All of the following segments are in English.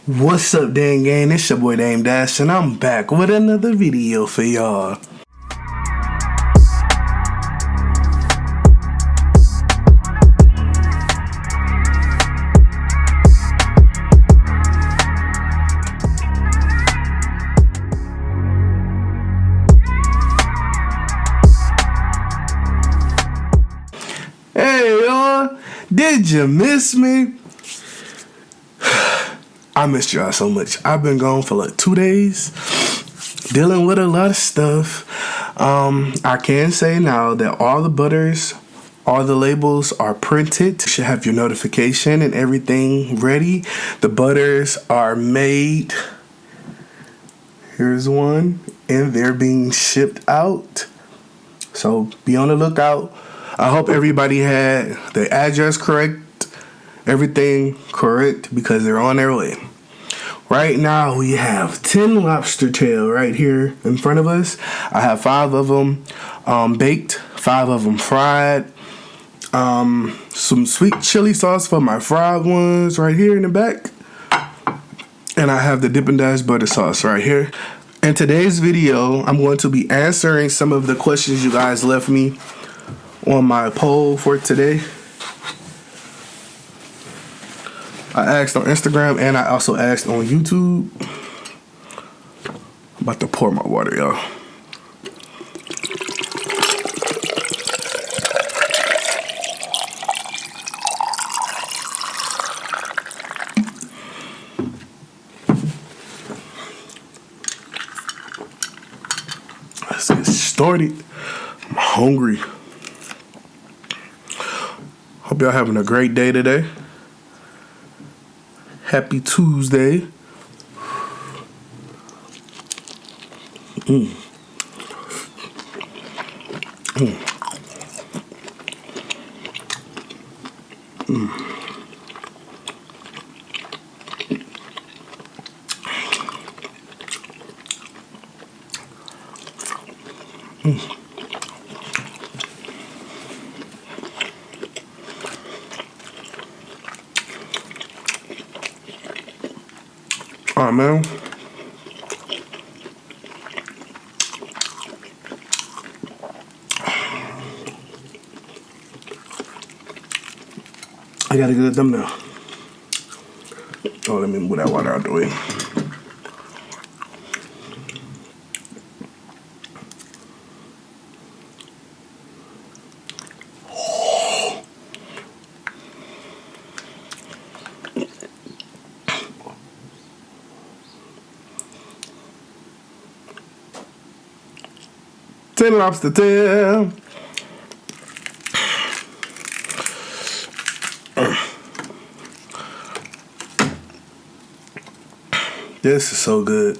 What's up, dang gang? It's your boy Dame Dash, and I'm back with another video for y'all. Hey y'all, did you miss me? I missed y'all so much. I've been gone for like 2 days, dealing with a lot of stuff. I can say now that all the butters, all the labels are printed. You should have your notification and everything ready. The butters are made. Here's one, and they're being shipped out. So be on the lookout. I hope everybody had the address correct, everything correct, because they're on their way. Right now we have 10 lobster tail right here in front of us. I have 5 of them baked, 5 of them fried. Some sweet chili sauce for my fried ones right here in the back. And I have the Dippin' Dash butter sauce right here. In today's video, I'm going to be answering some of the questions you guys left me on my poll for today. I asked on Instagram and I also asked on YouTube. I'm about to pour my water, y'all. Let's get started. I'm hungry. Hope y'all having a great day today. Happy Tuesday. Mm. Oh man. I gotta get a thumbnail. Oh, let me move that water out the way. Ten lobster tail. This is so good.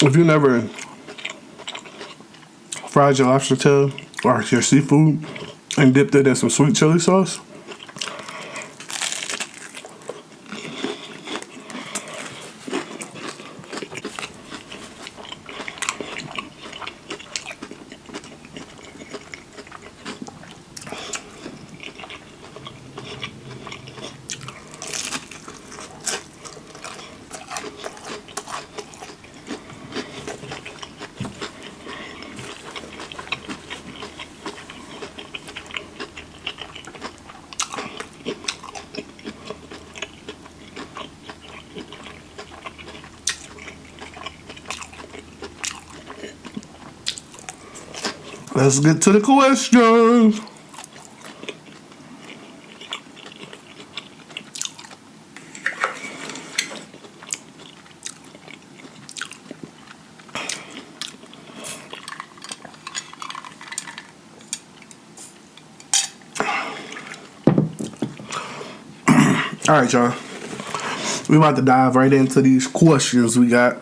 If you never fried your lobster tail or your seafood and dipped it in some sweet chili sauce, let's get to the questions. All right, y'all. We about to dive right into these questions we got.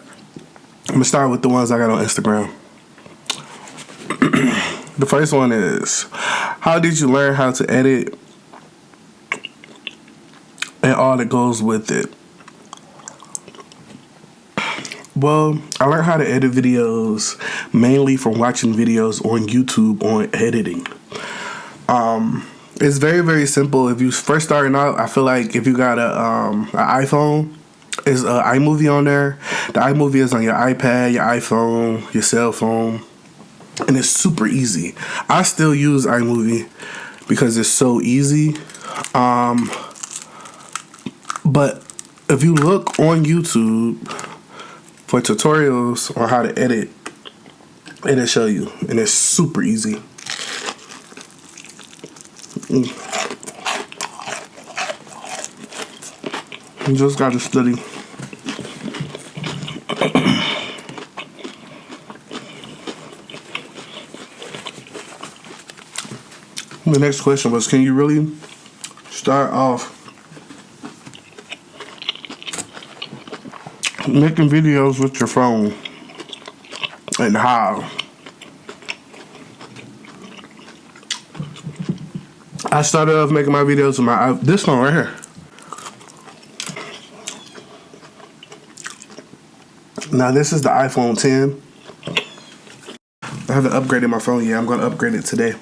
I'm gonna start with the ones I got on Instagram. The first one is, how did you learn how to edit and all that goes with it? Well, I learned how to edit videos mainly from watching videos on YouTube on editing. It's very, very simple. If you first starting out, I feel like if you got an iPhone, is iMovie on there. The iMovie is on your iPad, your iPhone, your cell phone, and it's super easy. I still use iMovie because it's so easy. But if you look on YouTube for tutorials on how to edit, it'll show you, and it's super easy. You just gotta study. The next question was, can you really start off making videos with your phone, and how? I started off making my videos with this phone right here. Now this is the iPhone 10. I haven't upgraded my phone yet. I'm going to upgrade it today.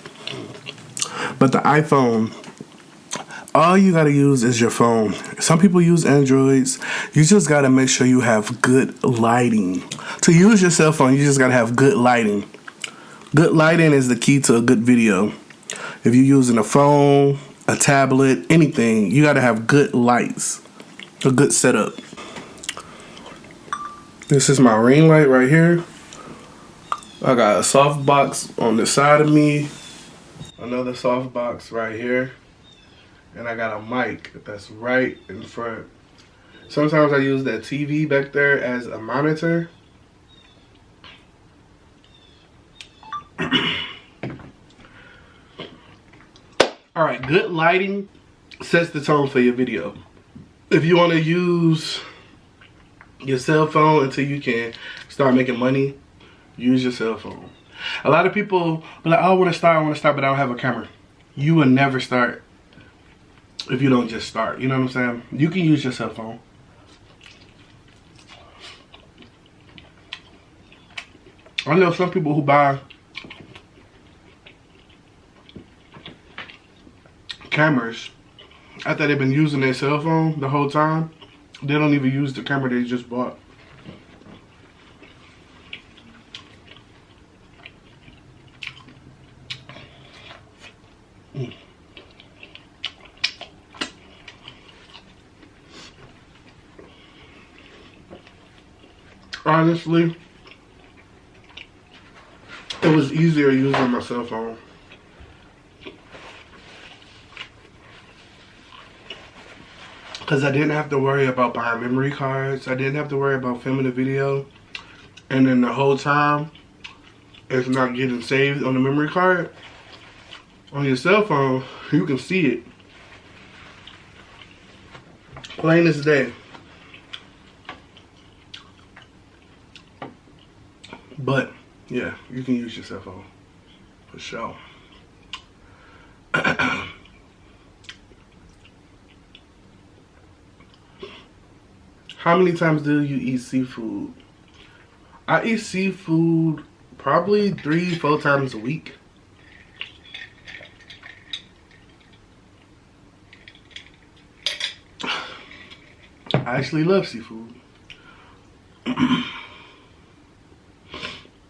But the iPhone, all you got to use is your phone. Some people use Androids. You just got to make sure you have good lighting. To use your cell phone, you just got to have good lighting. Good lighting is the key to a good video. If you're using a phone, a tablet, anything, you got to have good lights, a good setup. This is my ring light right here. I got a softbox on the side of me, another softbox right here, and I got a mic that's right in front. Sometimes I use that TV back there as a monitor. Alright, good lighting sets the tone for your video. If you want to use your cell phone until you can start making money, use your cell phone. A lot of people be like, oh, I want to start, but I don't have a camera. You will never start if you don't just start. You know what I'm saying? You can use your cell phone. I know some people who buy cameras after they've been using their cell phone the whole time. They don't even use the camera they just bought. Honestly, it was easier using my cell phone. Because I didn't have to worry about buying memory cards. I didn't have to worry about filming the video. And then the whole time, it's not getting saved on the memory card. On your cell phone, you can see it. Plain as day. But, yeah, you can use your cell phone. For sure. How many times do you eat seafood? I eat seafood probably 3-4 times a week. I actually love seafood.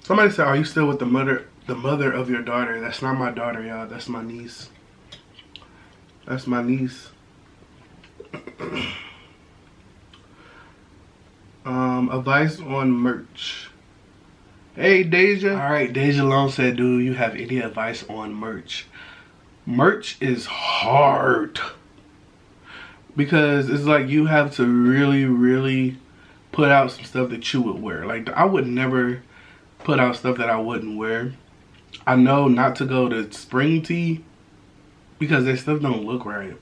Somebody said, are you still with the mother of your daughter? That's not my daughter, y'all. That's my niece. That's my niece. Advice on merch. Hey, Deja. Alright, Deja Long said, do you have any advice on merch? Merch is hard. Because it's like you have to really, really put out some stuff that you would wear. Like, I would never put out stuff that I wouldn't wear. I know not to go to spring tea because their stuff don't look right.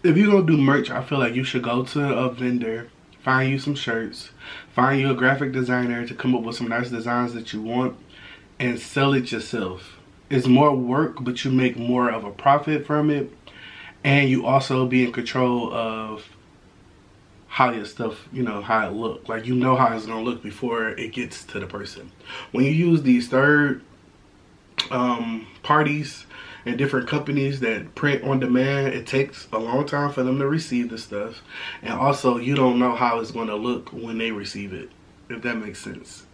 If you're gonna do merch, I feel like you should go to a vendor, find you some shirts, find you a graphic designer to come up with some nice designs that you want, and sell it yourself. It's more work, but you make more of a profit from it, and you also be in control of how your stuff, you know, how it look. Like, you know how it's gonna look before it gets to the person. When you use these third parties and different companies that print on demand, it takes a long time for them to receive the stuff, and also you don't know how it's going to look when they receive it, if that makes sense.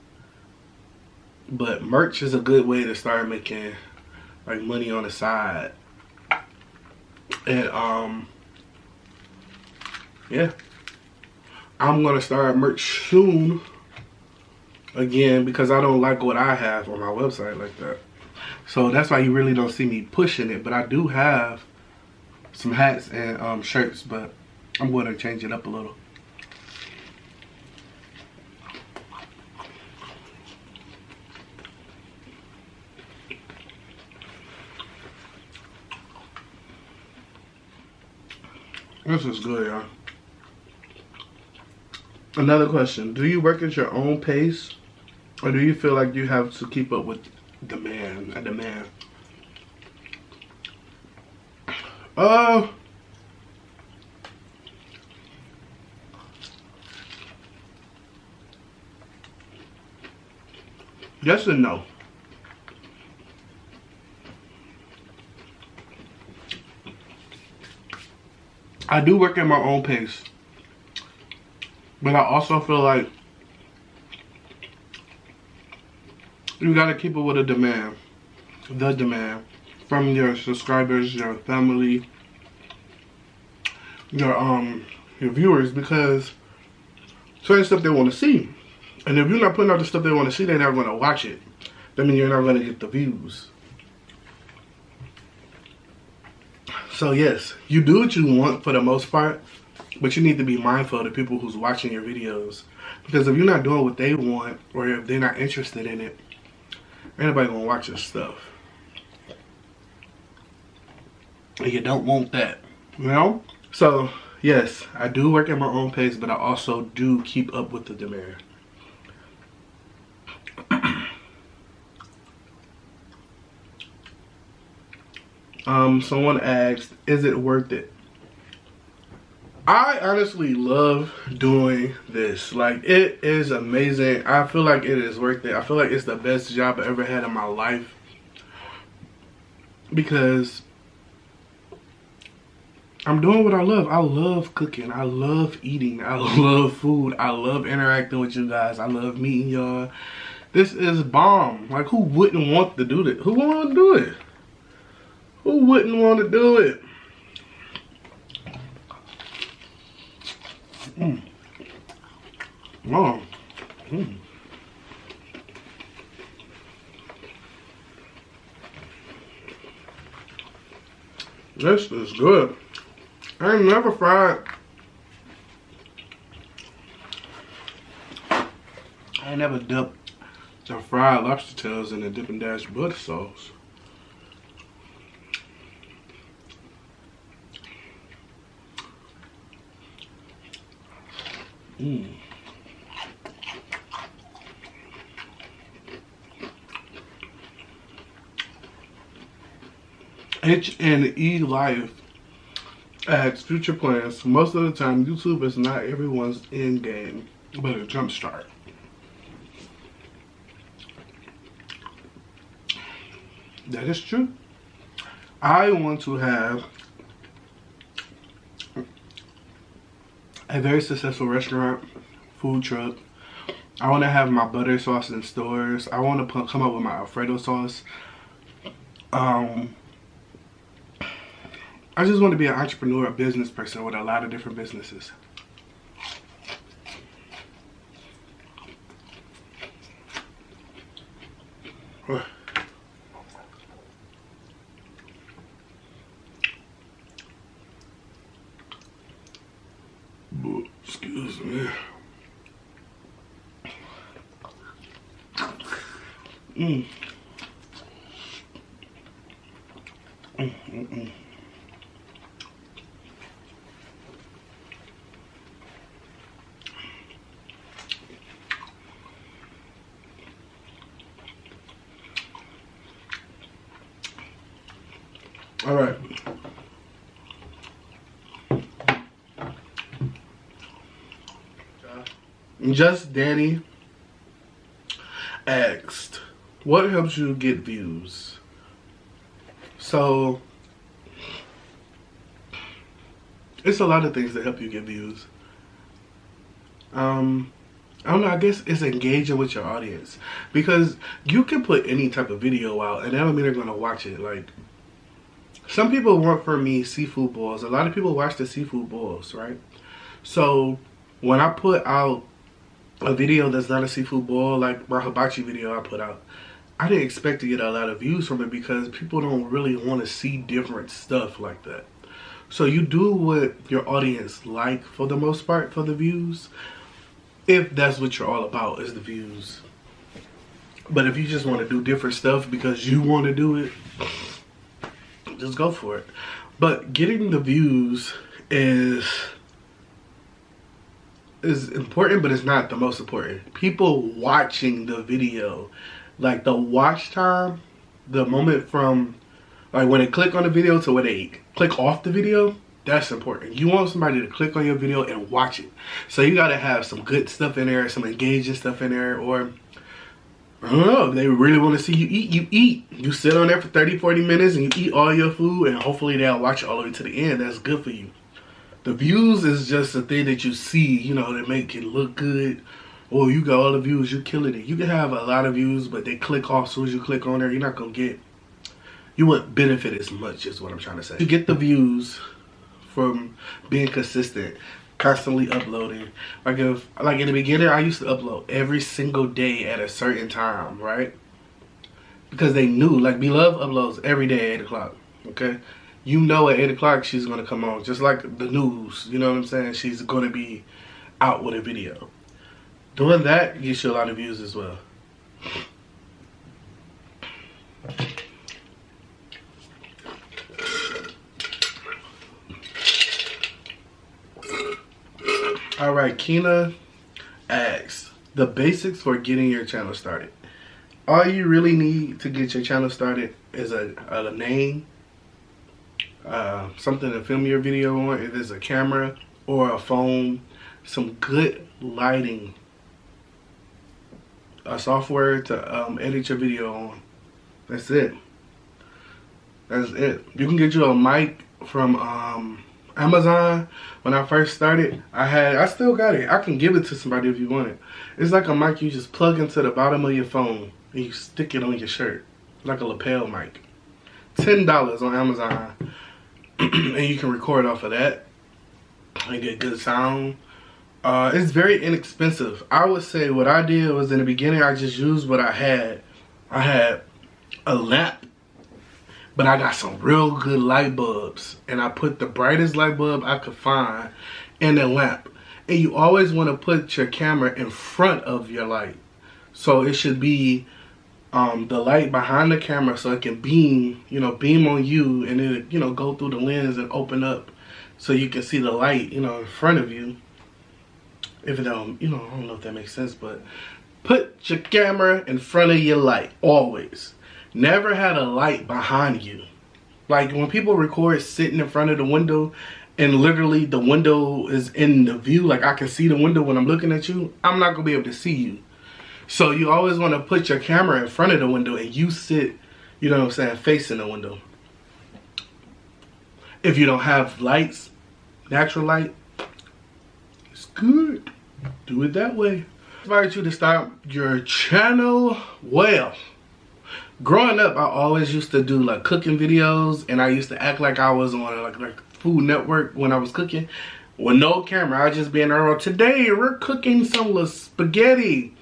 But merch is a good way to start making like money on the side. And yeah, I'm gonna start merch soon again, because I don't like what I have on my website like that. So that's why you really don't see me pushing it. But I do have some hats and shirts, but I'm going to change it up a little. This is good, y'all. Another question. Do you work at your own pace, or do you feel like you have to keep up with demand? Yes and no. I do work at my own pace, but I also feel like you gotta keep up with the demand from your subscribers, your family, your viewers, because certain stuff they want to see, and if you're not putting out the stuff they want to see, they're not going to watch it. That means you're not going to get the views. So yes, you do what you want for the most part, but you need to be mindful of the people who's watching your videos, because if you're not doing what they want, or if they're not interested in it, ain't nobody gonna watch your stuff. And you don't want that, you know? So yes, I do work at my own pace, but I also do keep up with the demand. Someone asked, is it worth it? I honestly love doing this. Like, it is amazing. I feel like it is worth it. I feel like it's the best job I ever had in my life, because I'm doing what I love. I love cooking. I love eating. I love food. I love interacting with you guys. I love meeting y'all. This is bomb. Like, who wouldn't want to do this? Who would want to do it? Who wouldn't want to do it? Oh. This is good. I ain't never fried. I ain't never dipped the fried lobster tails in the Dippin' Dash butter sauce. H&E Life adds future plans. Most of the time, YouTube is not everyone's end game, but a jump start. That is true. I want to have a very successful restaurant, food truck. I want to have my butter sauce in stores. I want to come up with my Alfredo sauce. I just want to be an entrepreneur, a business person with a lot of different businesses. Excuse me. All right. Just Danny asked, what helps you get views? So it's a lot of things that help you get views. I don't know, I guess it's engaging with your audience, because you can put any type of video out and that don't mean they're gonna watch it. Like, some people want for me seafood boils. A lot of people watch the seafood boils, right? So when I put out a video that's not a seafood boil, like my hibachi video I put out, I didn't expect to get a lot of views from it because people don't really want to see different stuff like that. So you do what your audience like for the most part for the views, if that's what you're all about, is the views. But if you just want to do different stuff because you want to do it, just go for it. But getting the views is important, but it's not the most important. People watching the video, like the watch time, the moment from like when they click on the video to when they click off the video, that's important. You want somebody to click on your video and watch it. So you gotta have some good stuff in there, some engaging stuff in there, or I don't know, if they really want to see you eat, you eat. You sit on there for 30-40 minutes and you eat all your food, and hopefully they'll watch it all the way to the end. That's good for you. The views is just a thing that you see, you know, that make it look good. Oh, you got all the views, you killing it. You can have a lot of views, but they click off as soon as you click on there. You're not going to get, you wouldn't benefit as much, is what I'm trying to say. You get the views from being consistent, constantly uploading. Like in the beginning, I used to upload every single day at a certain time, right? Because they knew, like Beloved uploads every day at 8 o'clock, okay? You know at 8 o'clock she's going to come on. Just like the news, you know what I'm saying? She's going to be out with a video. Doing that gets you a lot of views as well. Alright, Kina asks, the basics for getting your channel started. All you really need to get your channel started is a name, something to film your video on, if it's a camera or a phone, some good lighting, a software to edit your video on. That's it. That's it. You can get you a mic from Amazon. When I first started, I still got it. I can give it to somebody if you want it. It's like a mic you just plug into the bottom of your phone and you stick it on your shirt, like a lapel mic. $10 on Amazon. And you can record off of that and get good sound. It's very inexpensive. I would say what I did was, in the beginning, I just used what I had. I had a lamp, but I got some real good light bulbs, and I put the brightest light bulb I could find in the lamp. And you always want to put your camera in front of your light, so it should be the light behind the camera, so it can beam, beam on you, and it, go through the lens and open up, so you can see the light, in front of you. If it don't, I don't know if that makes sense, but put your camera in front of your light always. Never had a light behind you. Like when people record sitting in front of the window and literally the window is in the view, like I can see the window when I'm looking at you, I'm not gonna be able to see you. So you always want to put your camera in front of the window and you sit, facing the window. If you don't have lights, natural light, it's good. Do it that way. I invite you to start your channel well. Growing up, I always used to do like cooking videos, and I used to act like I was on like Food Network when I was cooking with no camera. I just be in there. Today we're cooking some spaghetti,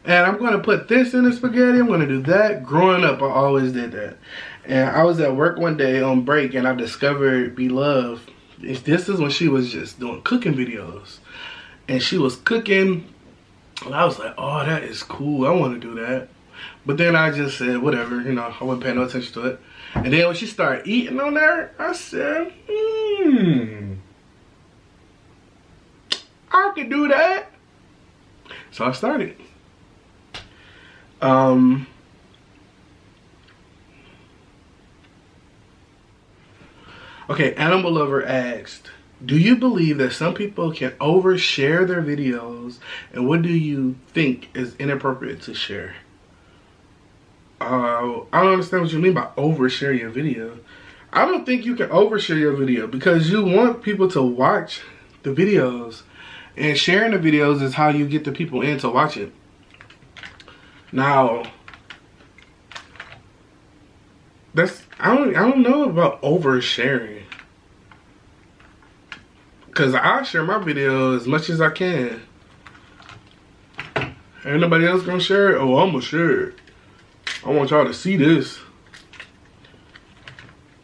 and I'm gonna put this in the spaghetti. I'm gonna do that. Growing up, I always did that. And I was at work one day on break, and I discovered Beloved. This is when she was just doing cooking videos, and she was cooking, and I was like, oh, that is cool. I want to do that. But then I just said, whatever, I wasn't paying no attention to it. And then when she started eating on there, I said, I could do that. So I started. Okay, Animal Lover asked, do you believe that some people can overshare their videos, and what do you think is inappropriate to share? I don't understand what you mean by overshare your video. I don't think you can overshare your video because you want people to watch the videos, and sharing the videos is how you get the people in to watch it. Now, I don't know about oversharing, because I share my video as much as I can. Ain't nobody else gonna share it? Oh, I'm gonna share it. I want y'all to see this.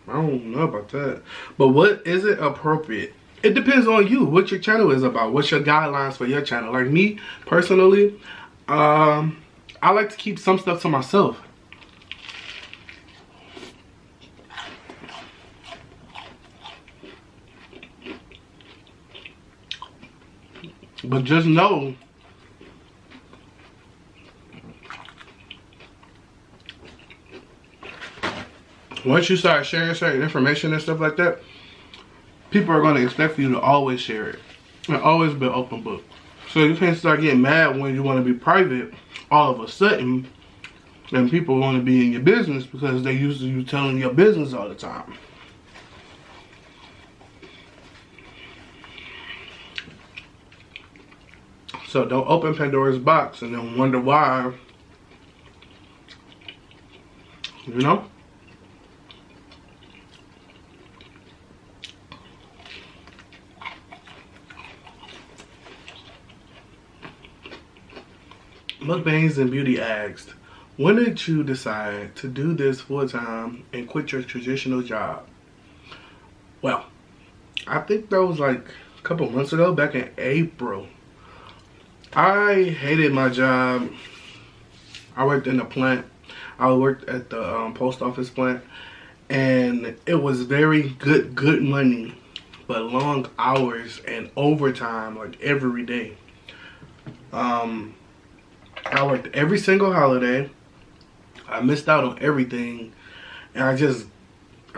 I don't know about that. But what is it appropriate? It depends on you, what your channel is about. What's your guidelines for your channel? Like me, personally, I like to keep some stuff to myself. But just know, once you start sharing certain information and stuff like that, people are going to expect for you to always share it. And always be an open book. So you can't start getting mad when you want to be private all of a sudden, and people want to be in your business because they used to you telling your business all the time. So don't open Pandora's box and then wonder why, you know? Mukbangs and Beauty asked, when did you decide to do this full time and quit your traditional job? Well, I think that was like a couple months ago, back in April. I hated my job. I worked in a plant. I worked at the post office plant, and it was very good money, but long hours and overtime like every day. I worked every single holiday. I missed out on everything, and I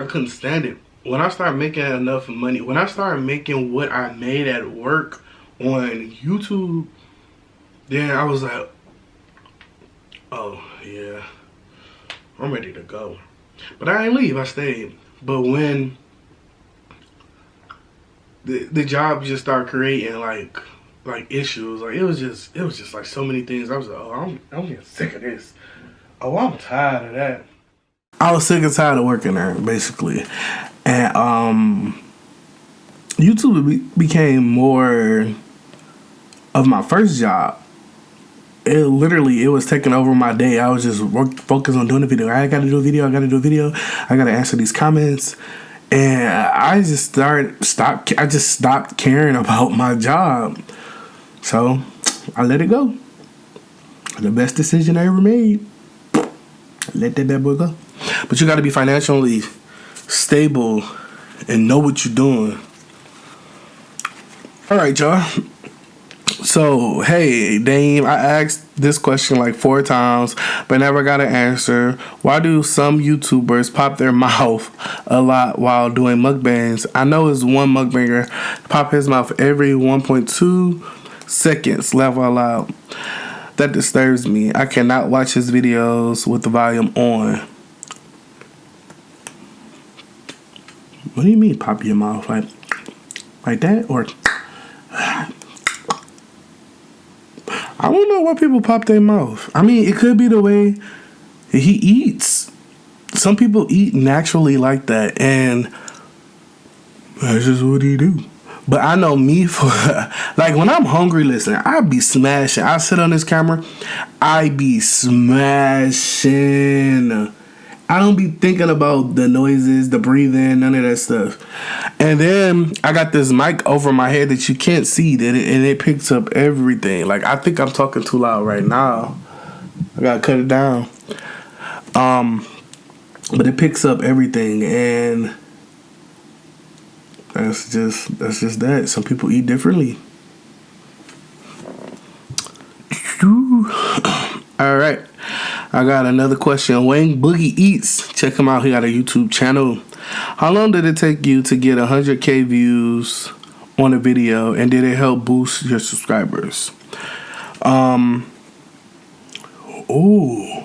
couldn't stand it. When I started making enough money, when I started making what I made at work on YouTube, then I was like, oh yeah, I'm ready to go. But I didn't leave, I stayed. But when the job just started creating like issues, like it was just like so many things. I was like, oh, I'm getting sick of this. Oh, I'm tired of that. I was sick and tired of working there, basically. And YouTube became more of my first job. It was taking over my day. I was just focused on doing a video. I gotta do a video. I gotta answer these comments. And I just stopped caring about my job. So I let it go. The best decision I ever made. Let that bad boy go. But you gotta be financially stable and know what you're doing. All right, y'all. So, hey, Dame, I asked this question like 4 times, but never got an answer. Why do some YouTubers pop their mouth a lot while doing mukbangs? I know it's one mukbanger pop his mouth every 1.2 seconds, laugh out loud. That disturbs me. I cannot watch his videos with the volume on. What do you mean pop your mouth? Like that? Or I don't know why people pop their mouth. I mean, it could be the way he eats. Some people eat naturally like that, and that's just what he do. But I know me, for like when I'm hungry, listen, I be smashing. I sit on this camera, I be smashing. I don't be thinking about the noises, the breathing, none of that stuff. And then I got this mic over my head that you can't see, and it picks up everything. Like, I think I'm talking too loud right now. I gotta cut it down. But it picks up everything, and that's just that. Some people eat differently. All right. I got another question. Wayne Boogie Eats. Check him out. He got a YouTube channel. How long did it take you to get 100K views on a video, and did it help boost your subscribers? Ooh,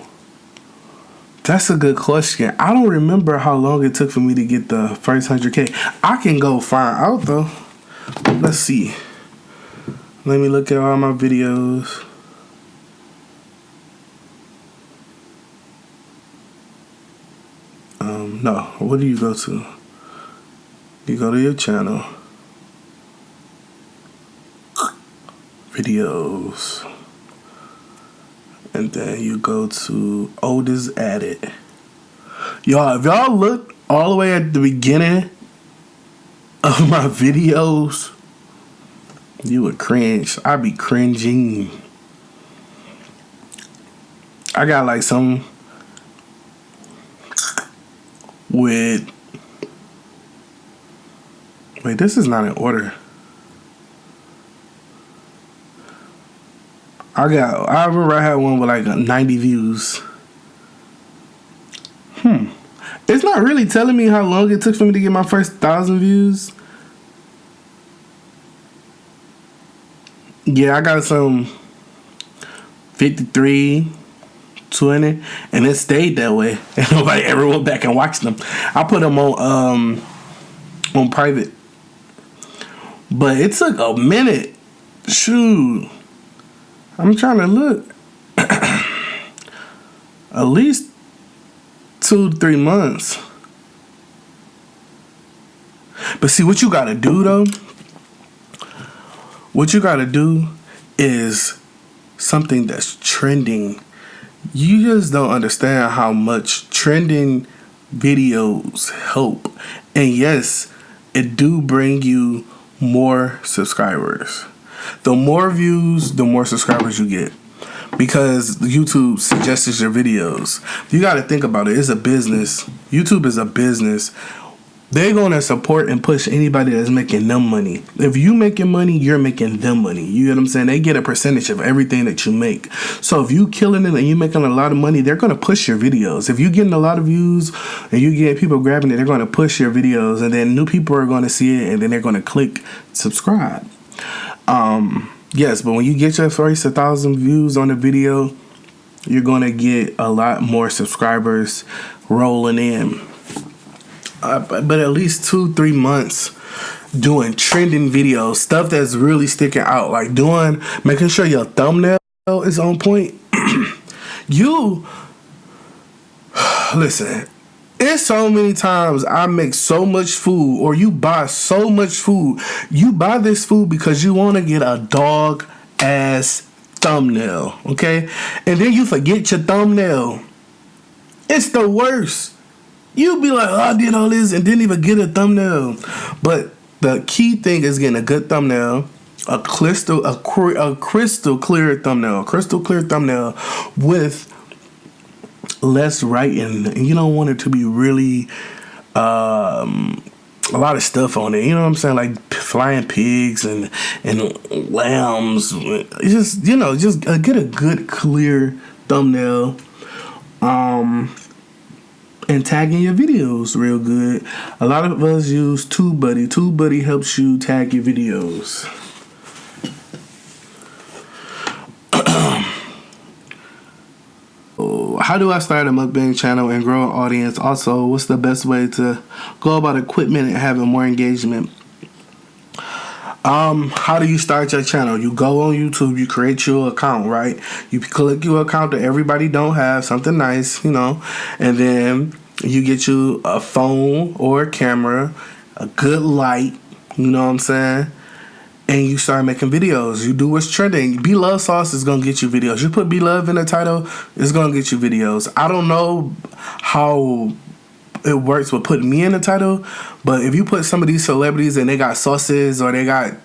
that's a good question. I don't remember how long it took for me to get the first 100K. I can go find out though. Let's see. Let me look at all my videos. No, what do you go to? You go to your channel. Videos. And then you go to oldest added. Y'all, if y'all look all the way at the beginning of my videos, you would cringe. I'd be cringing. I got like some with, wait, this is not in order. I remember I had one with like 90 views. It's not really telling me how long it took for me to get my first 1,000 views. Yeah, I got some 53, 20, and it stayed that way. And nobody ever went back and watched them. I put them on private. But it took a minute. Shoot. I'm trying to look. At least 2 to 3 months. But see, what you gotta do though, what you gotta do is something that's trending. You just don't understand how much trending videos help. And yes, it do bring you more subscribers. The more views, the more subscribers you get, because YouTube suggests your videos. You got to think about it. It's a business. YouTube is a business. They're going to support and push anybody that's making them money. If you making money, you're making them money. You get what I'm saying? They get a percentage of everything that you make. So if you killing it and you making a lot of money, they're going to push your videos. If you're getting a lot of views and you get people grabbing it, they're going to push your videos, and then new people are going to see it, and then they're going to click subscribe. Yes, but when you get your first 1,000 views on a video, you're going to get a lot more subscribers rolling in. But at least 2-3 months doing trending videos, stuff that's really sticking out, like making sure your thumbnail is on point. Listen, it's so many times I make so much food, or you buy so much food. You buy this food because you want to get a dog ass thumbnail, okay? And then you forget your thumbnail. It's the worst. You be like, oh, I did all this and didn't even get a thumbnail. But the key thing is getting a good thumbnail, a crystal clear thumbnail with less writing. And you don't want it to be really a lot of stuff on it. You know what I'm saying? Like flying pigs and lambs. Just get a good clear thumbnail. And tagging your videos real good. A lot of us use TubeBuddy. TubeBuddy helps you tag your videos. How do I start a mukbang channel and grow an audience? Also, what's the best way to go about equipment and having more engagement? How do you start your channel? You go on YouTube, you create your account, right? You click your account that everybody don't have, something nice, and then you get you a phone or a camera, a good light, you know what I'm saying? And you start making videos. You do what's trending. Be Love Sauce is gonna get you videos. You put Be Love in the title, it's gonna get you videos. I don't know how it works with putting me in the title, but if you put some of these celebrities and they got sauces or they got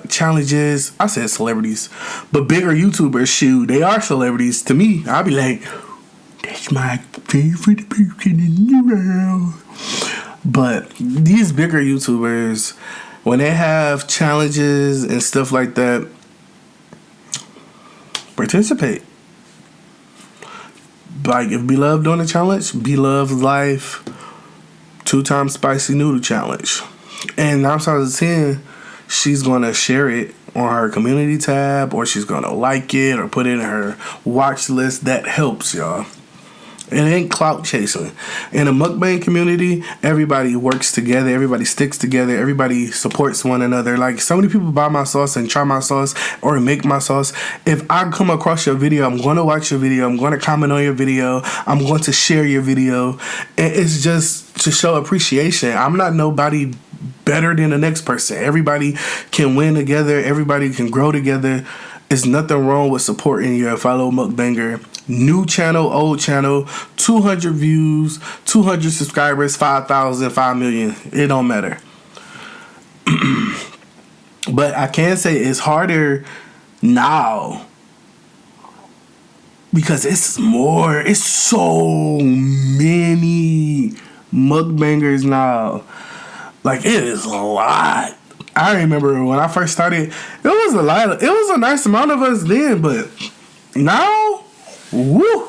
challenges, I said celebrities, but bigger YouTubers, shoot, they are celebrities to me. I'll be like, that's my favorite person in the world. But these bigger YouTubers, when they have challenges and stuff like that, participate. Like if Beloved doing the challenge, Beloved Life 2-time spicy noodle challenge. And 9 times out of 10, she's gonna share it on her community tab, or she's gonna like it or put it in her watch list. That helps, y'all. It ain't clout chasing. In a mukbang community, everybody works together, everybody sticks together, everybody supports one another. Like, so many people buy my sauce and try my sauce or make my sauce. If I come across your video, I'm going to watch your video, I'm going to comment on your video, I'm going to share your video. And it's just to show appreciation. I'm not nobody better than the next person. Everybody can win together, everybody can grow together. There's nothing wrong with supporting your fellow mukbanger. New channel, old channel, 200 views, 200 subscribers, 5,000, 5 million. It don't matter. But I can say it's harder now because it's so many mukbangers now. Like, it is a lot. I remember when I first started, it was a lot. It was a nice amount of us then, but now, woo.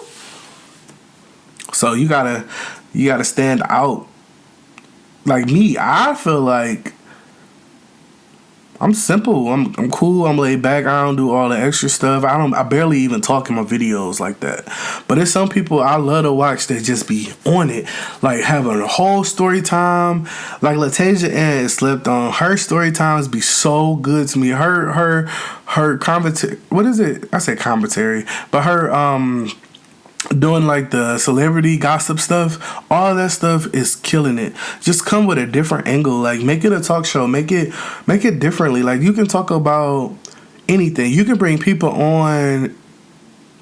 So you gotta stand out. Like me, I feel like I'm simple. I'm cool. I'm laid back. I don't do all the extra stuff. I barely even talk in my videos like that. But there's some people I love to watch that just be on it, like having a whole story time. Like Latasia Ann slept on. Her story times be so good to me. Her commentary. What is it? I said commentary, but her doing like the celebrity gossip stuff, all that stuff is killing it. Just come with a different angle. Like, make it a talk show. Make it differently. Like, you can talk about anything. You can bring people on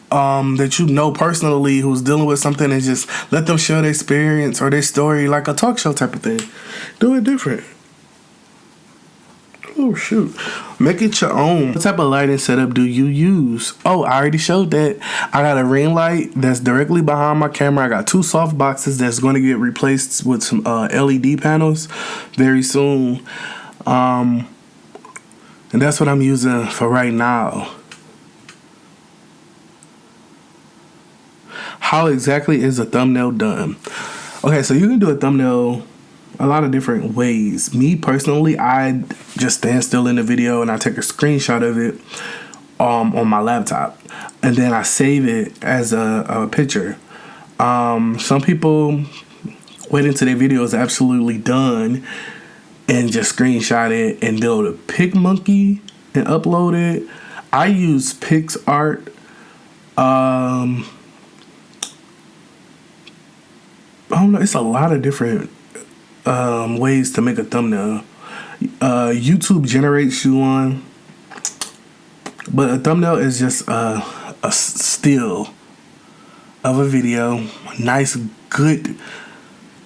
that you know personally who's dealing with something and just let them share their experience or their story, like a talk show type of thing. Do it different. Oh, shoot. Make it your own. What type of lighting setup do you use? Oh, I already showed that. I got a ring light that's directly behind my camera. I got 2 soft boxes that's going to get replaced with some LED panels very soon. And that's what I'm using for right now. How exactly is a thumbnail done? Okay, so you can do a thumbnail a lot of different ways. Me personally, I just stand still in the video and I take a screenshot of it on my laptop, and then I save it as a picture. Some people wait until their video is absolutely done and just screenshot it and build a PicMonkey and upload it. I use PixArt. I don't know. It's a lot of different ways to make a thumbnail. YouTube generates you one, but a thumbnail is just a still of a video. Nice, good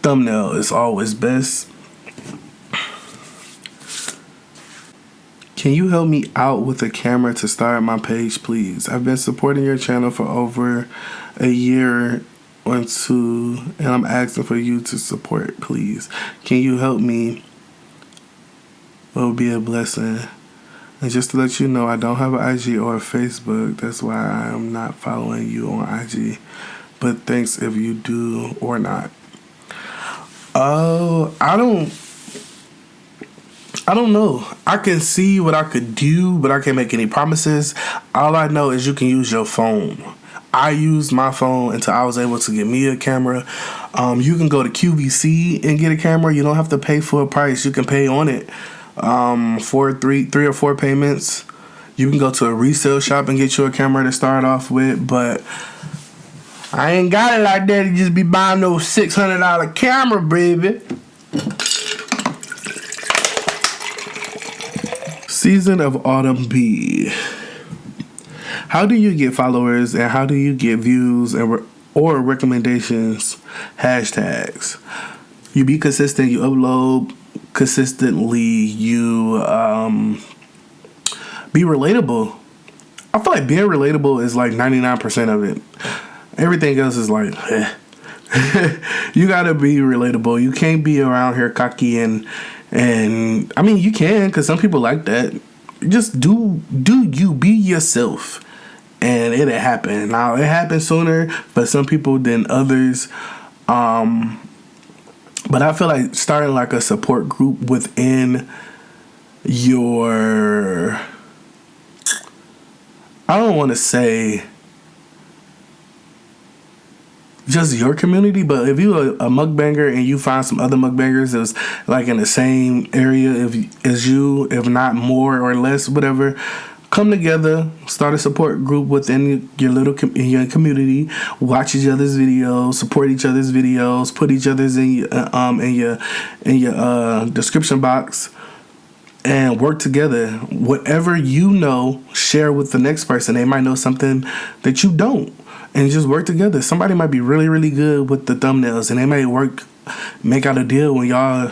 thumbnail is always best. Can you help me out with a camera to start my page, please? I've been supporting your channel for over a year or 2, and I'm asking for you to support, please. Can you help me? It would be a blessing. And just to let you know, I don't have an IG or a Facebook. That's why I am not following you on IG. But thanks if you do or not. Oh, I don't know. I can see what I could do, but I can't make any promises. All I know is you can use your phone. I used my phone until I was able to get me a camera. You can go to QVC and get a camera. You don't have to pay full price. You can pay on it for three or four payments. You can go to a resale shop and get you a camera to start off with, but I ain't got it like that to just be buying no $600 camera, baby. Season of Autumn B. How do you get followers and how do you get views or recommendations? Hashtags. You be consistent. You upload consistently. You be relatable. I feel like being relatable is like 99% of it. Everything else is like, you gotta be relatable. You can't be around here cocky and I mean you can, because some people like that. Just do you, be yourself. and it happened. Now it happened sooner for some people than others. But I feel like starting like a support group within your, I don't want to say just your community, but if you're a mukbanger and you find some other mukbangers that's like in the same area as you, if not more or less, whatever, come together, start a support group within your your community, watch each other's videos, support each other's videos, put each other's in your description box, and work together. Whatever you know, share with the next person. They might know something that you don't, and just work together. Somebody might be really, really good with the thumbnails, and they may make out a deal when y'all,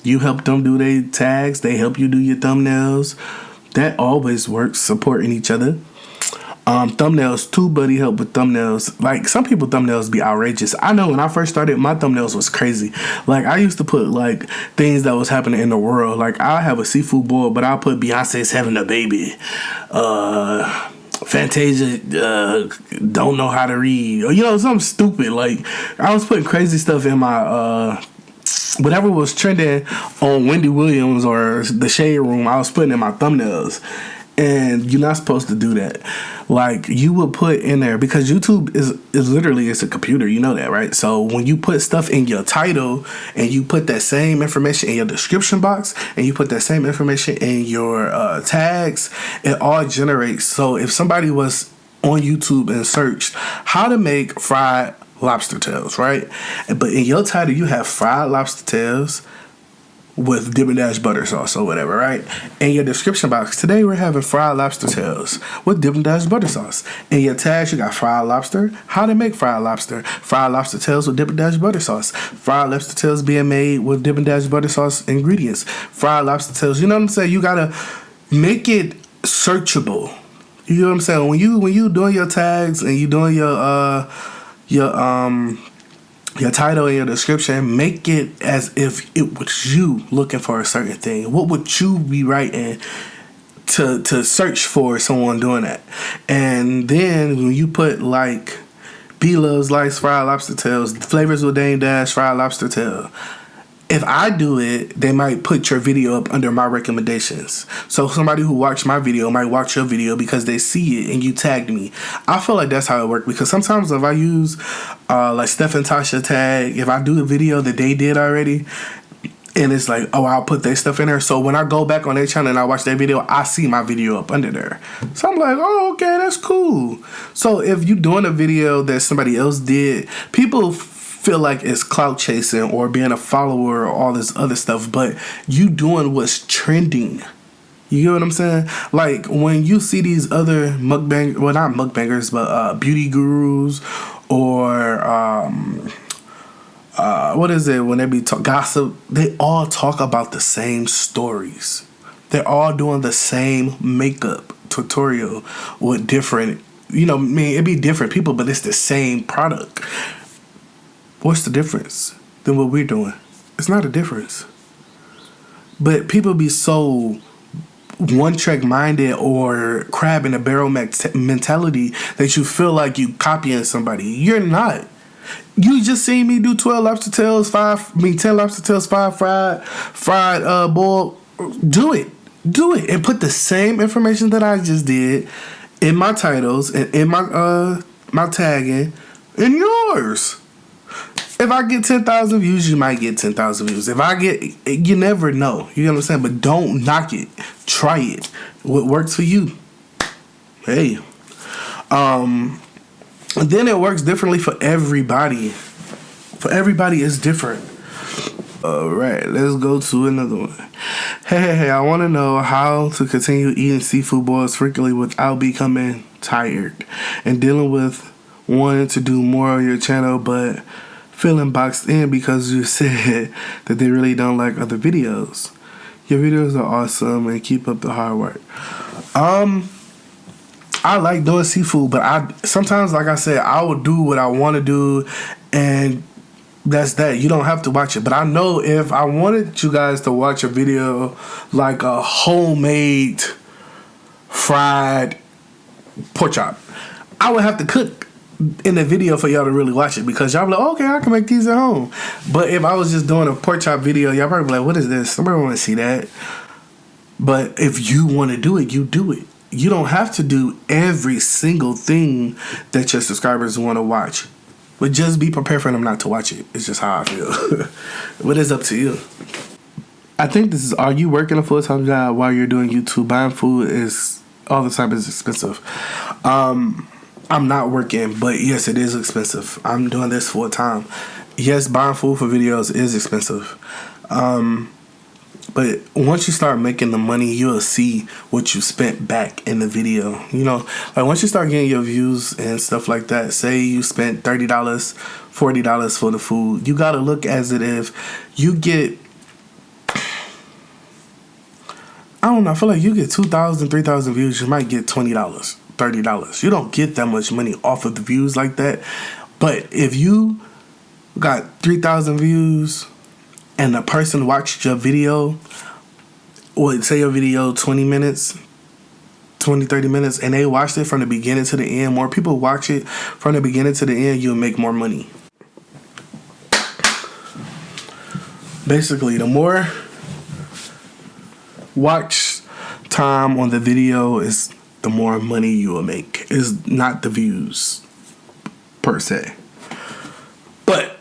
you help them do their tags, they help you do your thumbnails. That always works, supporting each other. Thumbnails, TubeBuddy help with thumbnails. Like, some people thumbnails be outrageous. I know when I first started, my thumbnails was crazy. Like, I used to put like things that was happening in the world. Like, I have a seafood boil, but I'll put Beyonce's having a baby. Fantasia don't know how to read, or something stupid. Like, I was putting crazy stuff in my whatever was trending on Wendy Williams or the Shade Room, I was putting in my thumbnails. And you're not supposed to do that. Like, you would put in there, because YouTube is literally, it's a computer, you know that, right? So when you put stuff in your title and you put that same information in your description box and you put that same information in your tags, it all generates. So if somebody was on YouTube and searched how to make fried lobster tails, right? But in your title you have fried lobster tails with Dippin butter sauce or whatever, right? In your description box, today we're having fried lobster tails with Dippin butter sauce. In your tags, you got fried lobster, how to make fried lobster tails with Dippin butter sauce, fried lobster tails being made with Dippin butter sauce ingredients, fried lobster tails. You know what I'm saying? You gotta make it searchable. You know what I'm saying? When you doing your tags and you doing your title and your description, make it as if it was you looking for a certain thing. What would you be writing to search for someone doing that? And then when you put like B Loves Likes fried lobster tails, Flavasbydamedash fried lobster tail, if I do it, they might put your video up under my recommendations. So somebody who watched my video might watch your video because they see it and you tagged me. I feel like that's how it works, because sometimes if I use like Steph and Tasha tag, if I do a video that they did already, and it's like, oh, I'll put their stuff in there. So when I go back on their channel and I watch their video, I see my video up under there. So I'm like, oh, okay, that's cool. So if you're doing a video that somebody else did, people feel like it's clout chasing or being a follower or all this other stuff, but you doing what's trending. You get what I'm saying? Like, when you see these other mukbang, well, not mukbangers, but beauty gurus, or what is it when they be gossip? They all talk about the same stories. They're all doing the same makeup tutorial with different, it'd be different people, but it's the same product. What's the difference than what we're doing? It's not a difference. But people be so one-track minded or crab in a barrel mentality that you feel like you copying somebody. You're not. You just seen me do 10 lobster tails, 5 fried boiled. Do it. And put the same information that I just did in my titles and in my tagging in yours. If I get 10,000 views, you might get 10,000 views. If I get, you never know. You know what I'm saying? But don't knock it. Try it. What works for you? Hey. And then it works differently for everybody. For everybody, it's different. All right, let's go to another one. Hey, I want to know how to continue eating seafood boils frequently without becoming tired and dealing with wanting to do more on your channel, but feeling boxed in because you said that they really don't like other videos. Your videos are awesome and keep up the hard work. I like doing seafood, but sometimes, like I said, I will do what I want to do, and that's that. You don't have to watch it. But I know if I wanted you guys to watch a video like a homemade fried pork chop. I would have to cook in the video for y'all to really watch it, because y'all be like, okay, I can make these at home. But if I was just doing a pork chop video, y'all probably be like, what is this? Nobody want to see that. But if you want to do it, you do it. You don't have to do every single thing that your subscribers want to watch. But just be prepared for them not to watch it. It's just how I feel. But it's up to you. I think this is, are you working a full-time job while you're doing YouTube? Buying food is, all the time, is expensive. I'm not working, but yes, it is expensive. I'm doing this full time. Yes, buying food for videos is expensive. But once you start making the money, you'll see what you spent back in the video. You know, like once you start getting your views and stuff like that, say you spent $30, $40 for the food, you got to look as it if you get, I don't know, I feel like you get 2,000, 3,000 views, you might get $20, $30. You don't get that much money off of the views like that. But if you got 3,000 views and a person watched your video, or say your video 20 minutes, 20, 30 minutes, and they watched it from the beginning to the end, more people watch it from the beginning to the end, you'll make more money. Basically, the more watch time on the video is the more money you will make. It's not the views per se. But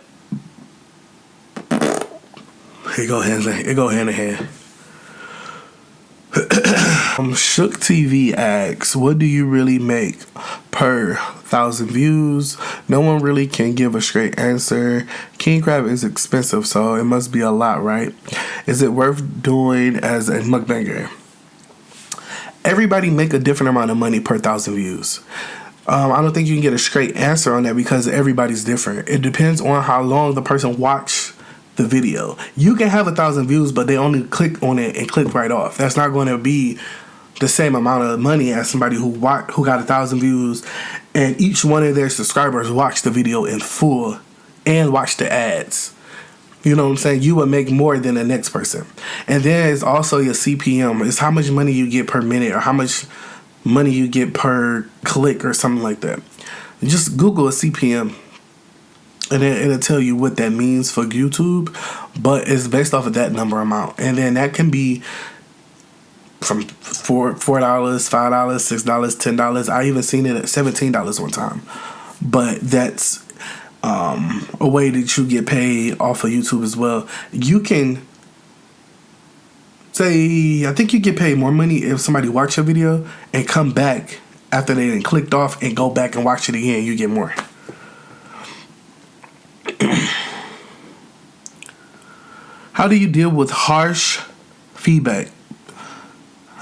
it go hand in hand. Shook TV asks, what do you really make per 1,000 views? No one really can give a straight answer. King crab is expensive, so it must be a lot, right? Is it worth doing as a mukbanger? Everybody make a different amount of money per 1,000 views. I don't think you can get a straight answer on that because everybody's different. It depends on how long the person watched the video. You can have 1,000 views, but they only click on it and click right off. That's not going to be the same amount of money as somebody who got 1,000 views and each one of their subscribers watched the video in full and watched the ads. You know what I'm saying? You would make more than the next person. And then it's also your CPM. It's how much money you get per minute or how much money you get per click or something like that. Just Google a CPM and it'll tell you what that means for YouTube. But it's based off of that number amount. And then that can be from $4, $5, $6, $10. I even seen it at $17 one time. But that's a way that you get paid off of YouTube as well. You can say, I think you get paid more money if somebody watch your video and come back after they done clicked off and go back and watch it again. You get more. How do you deal with harsh feedback?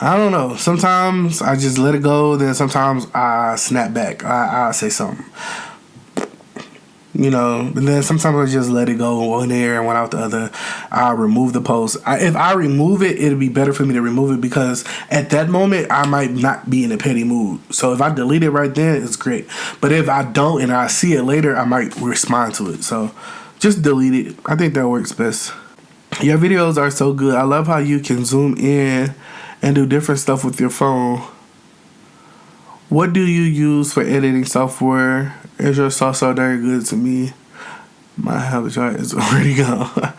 I don't know. Sometimes I just let it go. Then sometimes I snap back. I say something. You know, and then sometimes I just let it go one ear and one out the other. I remove the post. If I remove it, it'll be better for me to remove it because at that moment, I might not be in a petty mood. So if I delete it right then, it's great. But if I don't and I see it later, I might respond to it. So just delete it. I think that works best. Your videos are so good. I love how you can zoom in and do different stuff with your phone. What do you use for editing software? Is your sauce so very good to me? My habit chart is already gone.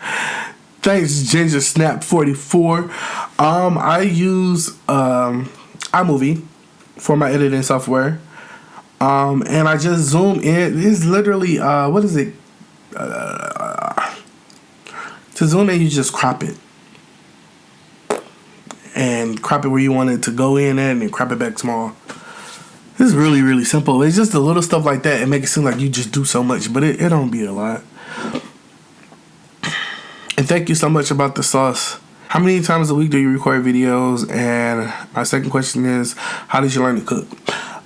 Thanks, Ginger Snap 44. I use iMovie for my editing software. And I just zoom in. It's literally what is it? To zoom in, you just crop it. And crop it where you want it to go in at and then crop it back small. It's really, really simple. It's just the little stuff like that. It makes it seem like you just do so much, but it don't be a lot. And thank you so much about the sauce. How many times a week do you record videos? And my second question is, how did you learn to cook?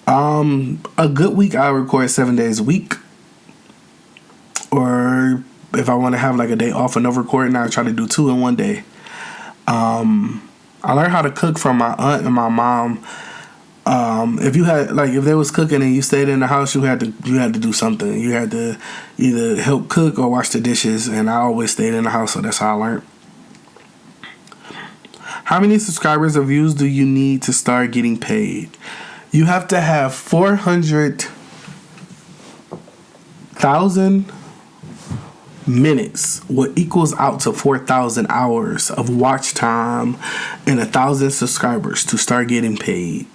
A good week, I record 7 days a week. Or if I want to have like a day off and no recording, I try to do 2 in one day. I learned how to cook from my aunt and my mom. If they was cooking and you stayed in the house, you had to do something. You had to either help cook or wash the dishes, and I always stayed in the house, so that's how I learned. How many subscribers or views do you need to start getting paid? You have to have 400,000 minutes, what equals out to 4,000 hours of watch time and 1,000 subscribers to start getting paid.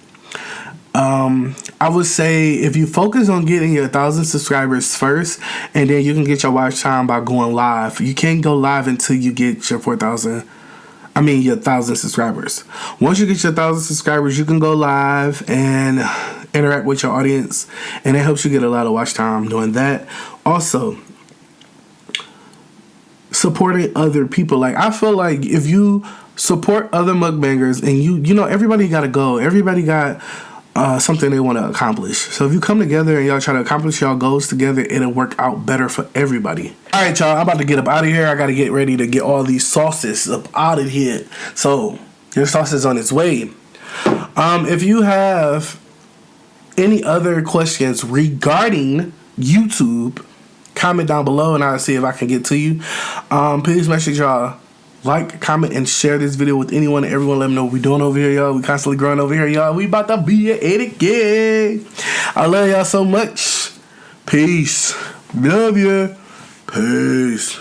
I would say if you focus on getting your 1,000 subscribers first, and then you can get your watch time by going live. You can't go live until you get your 1,000 subscribers. Once you get your 1,000 subscribers, you can go live and interact with your audience, and it helps you get a lot of watch time doing that. Also, supporting other people. Like, I feel like if you support other mukbangers, and you know, everybody got a goal. Everybody got something they want to accomplish. So if you come together and y'all try to accomplish y'all goals together, it'll work out better for everybody. All right, y'all, I'm about to get up out of here. I got to get ready to get all these sauces up out of here. So your sauce is on its way. If you have any other questions regarding YouTube, comment down below and I'll see if I can get to you. Please make sure y'all like, comment, and share this video with anyone and everyone. Let them know what we doing over here, y'all. We constantly growing over here, y'all. We about to be at 80K. I love y'all so much. Peace. Love ya. Peace.